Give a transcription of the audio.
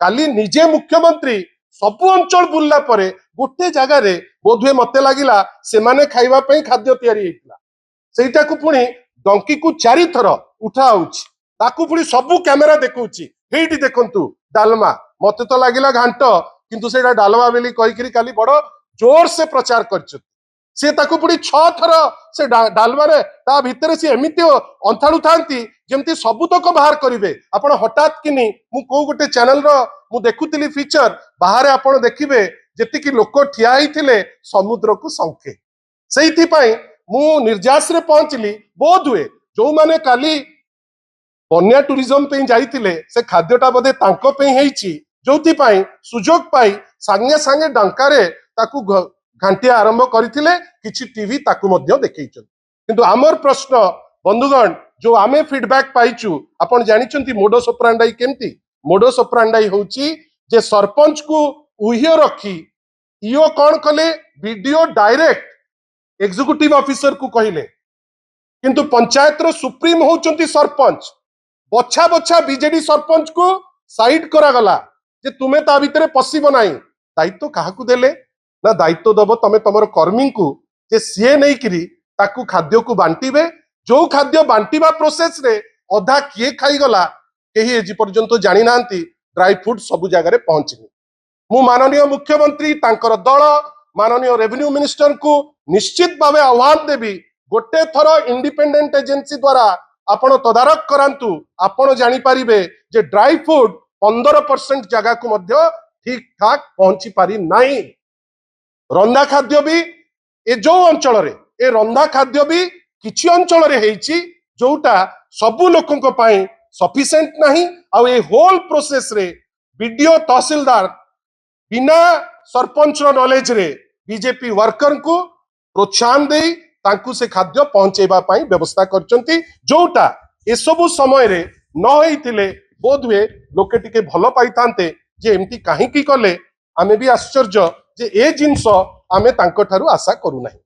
काली निजे मुख्यमंत्री सबु अंचल बुलला परे गोटे जगह रे बोधुए मते लागिला से माने खाइबा पई खाद्य तयारी हेतिला सेटा को पुणी डंकी को 4 थर उठा होउची ताकू पुणी सबु कैमेरा देखौची हेटी देखंतु डालमा मते तो लागिला घांट किंतु सेटा डालमा बेली कहि करी काली बड़ जोर से प्रचार करछ से ताकू पुणी 6 थर से डालमा रे ता भितरे से एमिति अंथाळु थांती जेमती सबुतक बाहर करिवे आपण हठात किनी मु को गोटे चैनल रो मु देखुतिली फीचर बाहर आपण देखिबे जेति कि लोक ठिया हिथिले समुद्र को संखे सेइथि पई मु निर्जास रे पहुंचली बोध हुए जो माने काली बन्या टूरिज्म पे जाइतिले से खाद्यटा बोधे तांको पे हेइची जोथि पई सुजोग पाई संगे संगे डंकारे ताकू घंटिया आरंभ करथिले किछि टीवी ताकू मध्य देखैछन किंतु आमर प्रश्न बंधुगण जो आमे फीडबैक पाइचु आपण जानिचंती मोडस ऑपरेंडाई केमती मोडस ऑपरेंडाई होउची जे सरपंच को उहियो रखी इयो कोन कले वीडियो डायरेक्ट एग्जीक्यूटिव ऑफिसर को कहिले किंतु पंचायत रो सुप्रीम होउचंती सरपंच बछा बछा बीजेडी सरपंच को साइड करा गला जे तुमे ता भितरे पसिबो नाही दायित्व काहा को देले ना दायित्व दबो तमे तमर कर्मी को जे सीए नै करी ताकू खाद्य को बांटीबे जो खाद्य बांटीबा प्रोसेस रे अधा किए खाई गला केही एजी पर्यंत जानि नांती ड्राई फ्रूट सब जगह रे पहुंचनी मु माननीय मुख्यमंत्री तांकर दल माननीय रेवेन्यू मिनिस्टर को निश्चित भावे आह्वान देवी गोटे थर इंडिपेंडेंट एजेंसी द्वारा आपण तदारक करांतु आपण जानि पारिबे जे ड्राई फ्रूट 15% जगह को मध्य ठीक ठाक पहुंची पारी नाही रंधा खाद्य भी ए जो अंचल रे ए रंधा खाद्य भी किछि अंचल रे हेइची जोटा सबु लोकन पई सफिशिएंट नाही आ ए होल प्रोसेस रे वीडियो तहसीलदार बिना सरपंच नॉलेज रे बीजेपी वर्कर को प्रोत्साहन दे तांकु से खाद्य पहुंचेबा पई व्यवस्था करचंती जोटा ए सबु समय रे न होइतिले बोधवे लोके टिके भलो पाइतांते जे एमती काहे की कले आमे भी आश्चर्य जे ए जिंस आमे तांको ठारू आशा करू नाही।